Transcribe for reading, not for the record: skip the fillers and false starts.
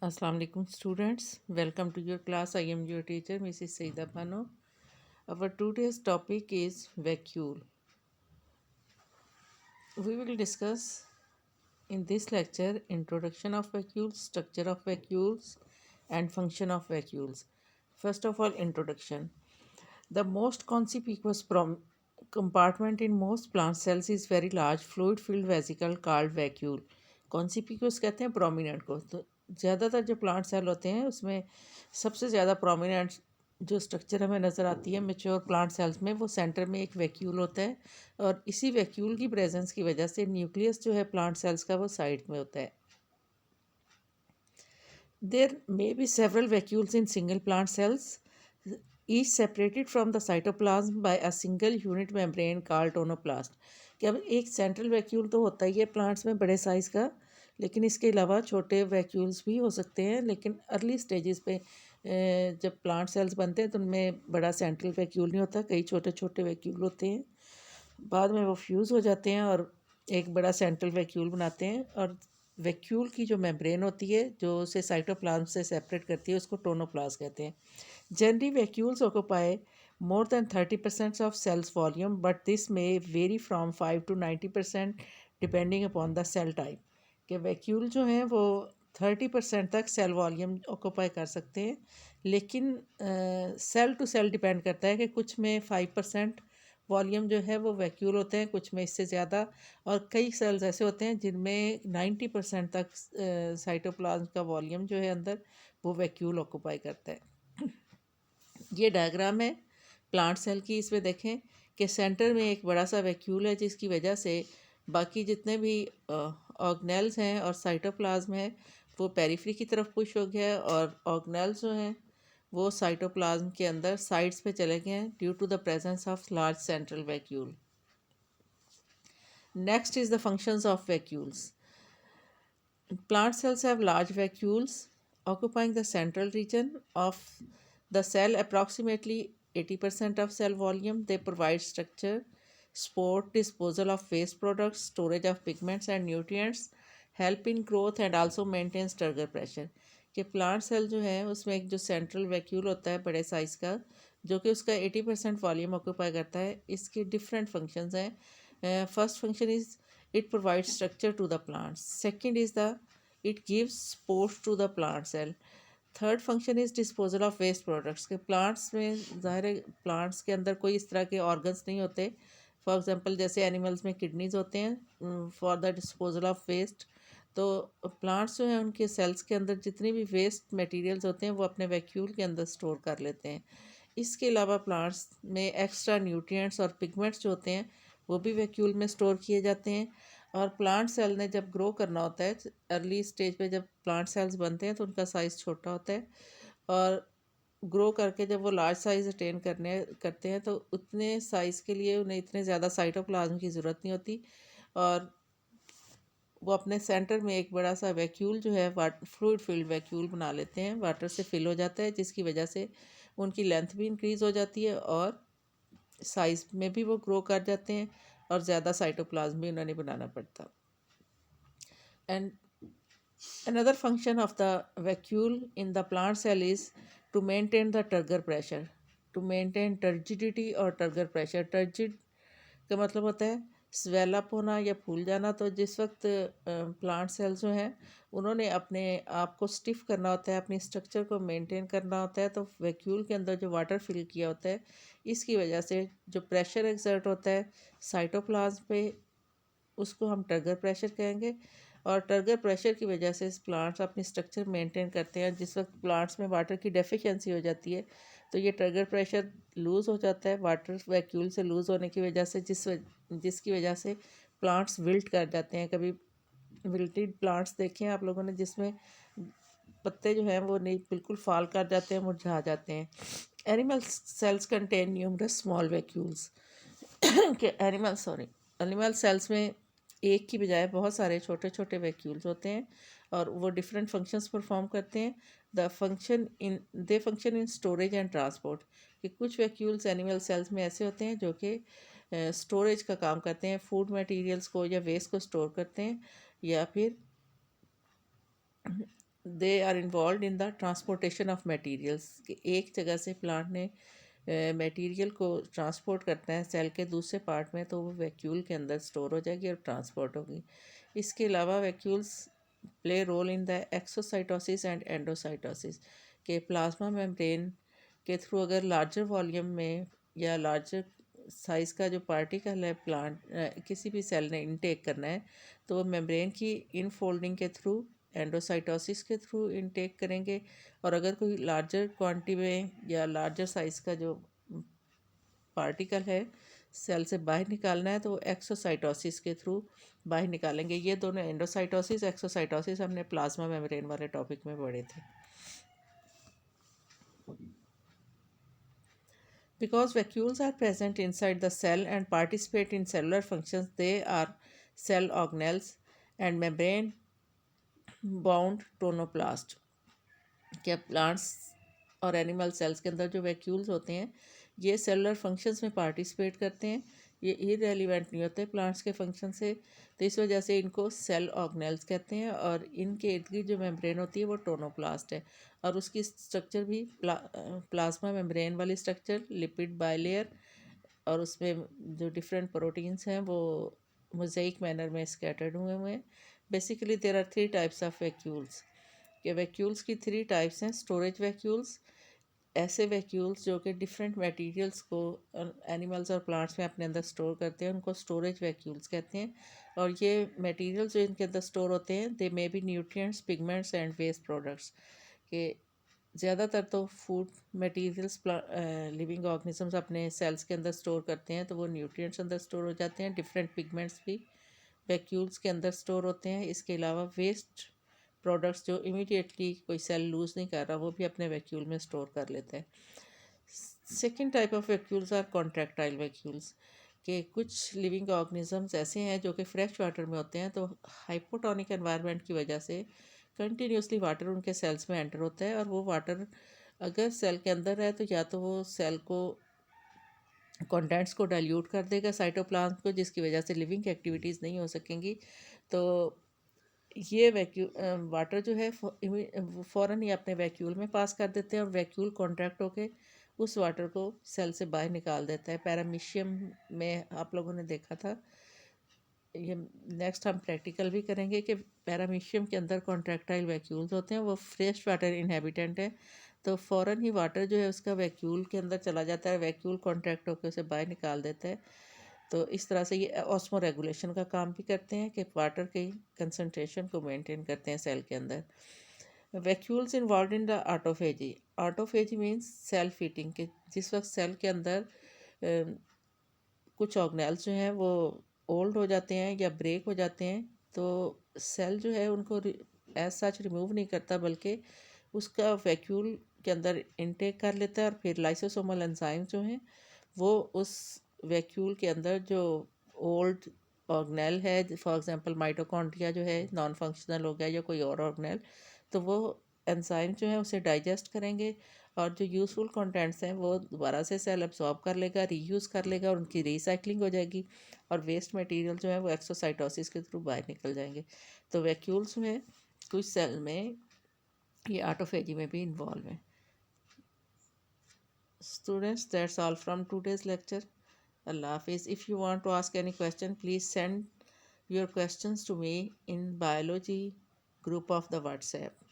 Assalamu alaikum students. Welcome to your class. I am your teacher Mrs. Saida Bano. Our today's topic is vacuole. We will discuss in this lecture introduction of vacuoles, structure of vacuoles and function of vacuoles. First of all, introduction. The most conspicuous compartment in most plant cells is very large fluid filled vesicle called vacuole. कॉन्सिपिक्यूस कहते हैं prominent को। तो ज़्यादातर जो plant cell होते हैं उसमें सबसे ज़्यादा प्रोमिनेंट जो स्ट्रक्चर हमें नज़र आती है मेच्योर प्लांट सेल्स में, वो सेंटर में एक वैक्यूल होता है और इसी वैक्यूल की प्रेजेंस की वजह से न्यूक्लियस जो है प्लांट सेल्स का वो साइड में होता है। There may be several vacuoles in single plant cells each separated from the cytoplasm by a single unit membrane called tonoplast. कि अब एक सेंट्रल वैक्यूल तो होता ही है प्लांट्स में बड़े साइज़ का, लेकिन इसके अलावा छोटे वैक्यूल्स भी हो सकते हैं। लेकिन अर्ली स्टेजेस पे जब प्लांट सेल्स बनते हैं तो उनमें बड़ा सेंट्रल वैक्यूल नहीं होता, कई छोटे छोटे वैक्यूल होते हैं। बाद में वो फ्यूज़ हो जाते हैं और एक बड़ा सेंट्रल वैक्यूल बनाते हैं। और वैक्यूल की जो मेम्ब्रेन होती है जो उसे साइटोप्लाज्म से सेपरेट करती है उसको टोनोप्लास्ट कहते हैं। Generally, vacuoles occupy more than 30% of cell's volume, but this may vary from 5 to 90% depending upon the cell type. कि वैक्यूल जो हैं वो 30% तक सेल वॉल्यूम ऑक्यूपाई कर सकते हैं, लेकिन सेल टू सेल डिपेंड करता है कि कुछ में 5% वॉल्यूम जो है वो वैक्यूल होते हैं, कुछ में इससे ज़्यादा, और कई सेल्स ऐसे होते हैं जिनमें 90% तक साइटोप्लाज्म का वॉल्यूम जो है अंदर वो वैक्यूल ऑक्यूपाई करता है। ये डायग्राम है प्लांट सेल की। इसमें देखें कि सेंटर में एक बड़ा सा वैक्यूल है जिसकी वजह से बाकी जितने भी ऑर्गेनेल्स हैं और साइटोप्लाज्म है वो पेरिफेरी की तरफ पुश हो गया है, और ऑर्गेनेल्स जो हैं वो साइटोप्लाज्म के अंदर साइड्स पे चले गए हैं due to the presence of large central vacuole. Next is the functions of vacuoles. Plant cells have large vacuoles occupying the central region of the cell, approximately 80% of cell volume. They provide structure, support, disposal of waste products, storage of pigments and nutrients, help in growth and also maintains turgor pressure। कि plant cell जो है उसमें एक जो central vacuole होता है बड़े size का जो कि उसका 80% वॉल्यूम ऑक्यूपाई करता है। इसके डिफरेंट फंक्शंस हैं। First function is it provides structure to the plants. Second is it gives support to the plant cell. Third function is disposal of waste products. के प्लांट्स में ज़ाहिर है प्लांट्स के अंदर कोई इस तरह के ऑर्गन्स नहीं होते। फॉर एग्जांपल जैसे एनिमल्स में किडनीज होते हैं for the disposal of waste, तो प्लांट्स जो हैं उनके सेल्स के अंदर जितने भी वेस्ट मटेरियल्स होते हैं वो अपने वैक्यूल के अंदर स्टोर कर लेते हैं। इसके अलावा प्लांट्स में एक्स्ट्रा न्यूट्रिएंट्स और पिगमेंट्स जो होते हैं वो भी वैक्यूल में स्टोर किए जाते हैं। और प्लांट सेल ने जब ग्रो करना होता है, अर्ली स्टेज पे जब प्लांट सेल्स बनते हैं तो उनका साइज़ छोटा होता है, और ग्रो करके जब वो लार्ज साइज़ अटेन करते हैं तो उतने साइज़ के लिए उन्हें इतने ज़्यादा साइटोप्लाज्म की ज़रूरत नहीं होती, और वो अपने सेंटर में एक बड़ा सा वैक्यूल जो है फ्लूइड फिल्ड वैक्यूल बना लेते हैं, वाटर से फिल हो जाता है, जिसकी वजह से उनकी लेंथ भी इंक्रीज़ हो जाती है और साइज़ में भी वो ग्रो कर जाते हैं और ज़्यादा साइटोप्लाज्म भी उन्हें बनाना पड़ता। And another function of the vacuole in the plant cell is to maintain the turgor pressure, to maintain turgidity और turgor pressure। turgid का मतलब होता है स्वेलअप होना या फूल जाना। तो जिस वक्त प्लांट सेल्स जो हैं उन्होंने अपने आप को स्टिफ करना होता है, अपनी स्ट्रक्चर को मेंटेन करना होता है, तो वैक्यूल के अंदर जो वाटर फिल किया होता है इसकी वजह से जो प्रेशर एक्सर्ट होता है साइटोप्लाज्म पे उसको हम टर्गर प्रेशर कहेंगे। और टर्गर प्रेशर की वजह से प्लांट्स अपनी स्ट्रक्चर मेंटेन करते हैं। जिस वक्त प्लांट्स में वाटर की डेफिशिएंसी हो जाती है तो ये टर्गर प्रेशर लूज़ हो जाता है वाटर वैक्यूल से लूज़ होने की वजह से, जिसकी वजह से प्लांट्स विल्ट कर जाते हैं। कभी विल्टेड प्लांट्स देखे हैं आप लोगों ने जिसमें पत्ते जो हैं वो नहीं बिल्कुल फाल कर जाते हैं, मुरझा जाते हैं। Animal cells contain numerous small vacuoles. कि एनिमल सेल्स में एक की बजाय बहुत सारे छोटे छोटे वैक्यूल्स होते हैं और वो डिफरेंट फंक्शंस परफॉर्म करते हैं। They function in storage and transport. कि कुछ वैक्यूल्स एनिमल सेल्स में ऐसे होते हैं जो कि स्टोरेज का काम करते हैं, फूड मटेरियल्स को या वेस्ट को स्टोर करते हैं, या फिर they are involve in the transportation of materials, कि एक जगह से प्लांट ने मटेरियल को ट्रांसपोर्ट करना है सेल के दूसरे पार्ट में, तो वो वैक्यूल के अंदर स्टोर हो जाएगी और ट्रांसपोर्ट होगी। इसके अलावा vacuoles play role in the exocytosis and endocytosis, के प्लाज्मा मेम्ब्रेन के थ्रू अगर लार्जर वॉल्यूम में या लार्जर साइज़ का जो पार्टिकल है प्लांट किसी भी सेल ने इनटेक करना है, तो वो मेम्ब्रेन की इनफोल्डिंग के थ्रू एंडोसाइटोसिस के थ्रू इनटेक करेंगे। और अगर कोई लार्जर क्वांटिटी में या लार्जर साइज़ का जो पार्टिकल है सेल से बाहर निकालना है, तो वो एक्सोसाइटोसिस के थ्रू बाहर निकालेंगे। ये दोनों एंडोसाइटोसिस एक्सोसाइटोसिस हमने प्लाज्मा मेम्ब्रेन वाले टॉपिक में पढ़े थे। Because vacuoles are present inside the cell and participate in cellular functions, they are cell organelles and membrane bound tonoplast। क्या प्लांट्स और एनिमल सेल्स के अंदर जो वैक्यूल्स होते हैं ये सेलुलर फंक्शंस में पार्टिसिपेट करते हैं, ये इरेलीवेंट नहीं होते प्लांट्स के फंक्शन से, तो इस वजह से इनको सेल ऑर्गेनेल्स कहते हैं। और इनके इर्द गिर्द जो मेम्ब्रेन होती है वो टोनोप्लास्ट है, और उसकी स्ट्रक्चर भी प्लाज्मा मेम्ब्रेन वाली स्ट्रक्चर, लिपिड बाइलेयर, और उसमें जो डिफरेंट प्रोटीन्स हैं वो मोज़ेइक मैनर में स्कैटर्ड हुए हुए हैं। Basically there are 3 types of vacuoles, कि वैक्यूल्स की 3 टाइप्स हैं। स्टोरेज वैक्यूल्स, ऐसे वैक्यूल्स जो कि डिफरेंट मटेरियल्स को एनिमल्स और प्लांट्स में अपने अंदर स्टोर करते हैं, उनको स्टोरेज वैक्यूल्स कहते हैं। और ये मटेरियल्स जो इनके अंदर स्टोर होते हैं they may be nutrients, pigments and waste products, के ज़्यादातर तो फूड मटेरियल्स लिविंग ऑर्गेनिजम्स अपने सेल्स के अंदर स्टोर करते हैं, तो वो न्यूट्रिएंट्स अंदर स्टोर हो जाते हैं। डिफरेंट पिगमेंट्स भी वैक्यूल्स के अंदर स्टोर होते हैं। इसके अलावा वेस्ट प्रोडक्ट्स जो इमीडिएटली कोई सेल लूज़ नहीं कर रहा वो भी अपने वैक्यूल में स्टोर कर लेते हैं। Second type of vacuoles are contractile vacuoles, के कुछ लिविंग ऑर्गेनिजम्स ऐसे हैं जो कि फ्रेश वाटर में होते हैं, तो हाइपोटोनिक एनवायरनमेंट की वजह से कंटिन्यूसली वाटर उनके सेल्स में एंटर होता है, और वो वाटर अगर सेल के अंदर है तो या तो वो सेल को कंटेंट्स को डाइल्यूट कर देगा साइटोप्लाज्म को, जिसकी वजह से लिविंग एक्टिविटीज़ नहीं हो सकेंगी। तो ये वाटर जो है फ़ौरन ही अपने वैक्यूल में पास कर देते हैं, और वैक्यूल कॉन्ट्रैक्ट होके उस वाटर को सेल से बाहर निकाल देता है। पैरामीशियम में आप लोगों ने देखा था, ये नेक्स्ट हम प्रैक्टिकल भी करेंगे कि पैरामीशियम के अंदर कॉन्ट्रैक्टाइल वैक्यूल्स होते हैं, वो फ्रेश वाटर इनहेबिटेंट है, तो फ़ौरन ही वाटर जो है उसका वैक्यूल के अंदर चला जाता है, वैक्यूल कॉन्ट्रैक्ट होकर उसे बाहर निकाल देता है। तो इस तरह से ये ऑस्मो रेगुलेशन का काम भी करते हैं, कि वाटर की कंसनट्रेशन को मेंटेन करते हैं सेल के अंदर। Vacuoles involve in the autophagy, autophagy means self eating, के जिस वक्त सेल के अंदर कुछ ऑर्गेनेल्स जो हैं वो ओल्ड हो जाते हैं या ब्रेक हो जाते हैं, तो सेल जो है उनको एज सच रिमूव नहीं करता, बल्कि उसका वैक्यूल के अंदर इनटेक कर लेता है, और फिर लाइसोसोमल एंजाइम जो हैं वो उस वैक्यूल के अंदर जो ओल्ड ऑर्गेनेल है, फॉर एग्जांपल माइटोकॉन्ड्रिया जो है नॉन फंक्शनल हो गया या कोई और ऑर्गेनेल, तो वो एंजाइम जो है उसे डाइजेस्ट करेंगे, और जो यूज़फुल कंटेंट्स हैं वो दोबारा से सेल अब्सॉर्ब कर लेगा, रीयूज़ कर लेगा, और उनकी रीसाइकलिंग हो जाएगी, और वेस्ट मटेरियल जो है वो एक्सोसाइटोसिस के थ्रू बाहर निकल जाएंगे। तो वैक्यूल्स में कुछ सेल में ये ऑटोफेजी में भी इन्वॉल्व है। Students, that's all from today's lecture. Allah Hafiz. If you want to ask any question, please send your questions to me in biology group of the WhatsApp.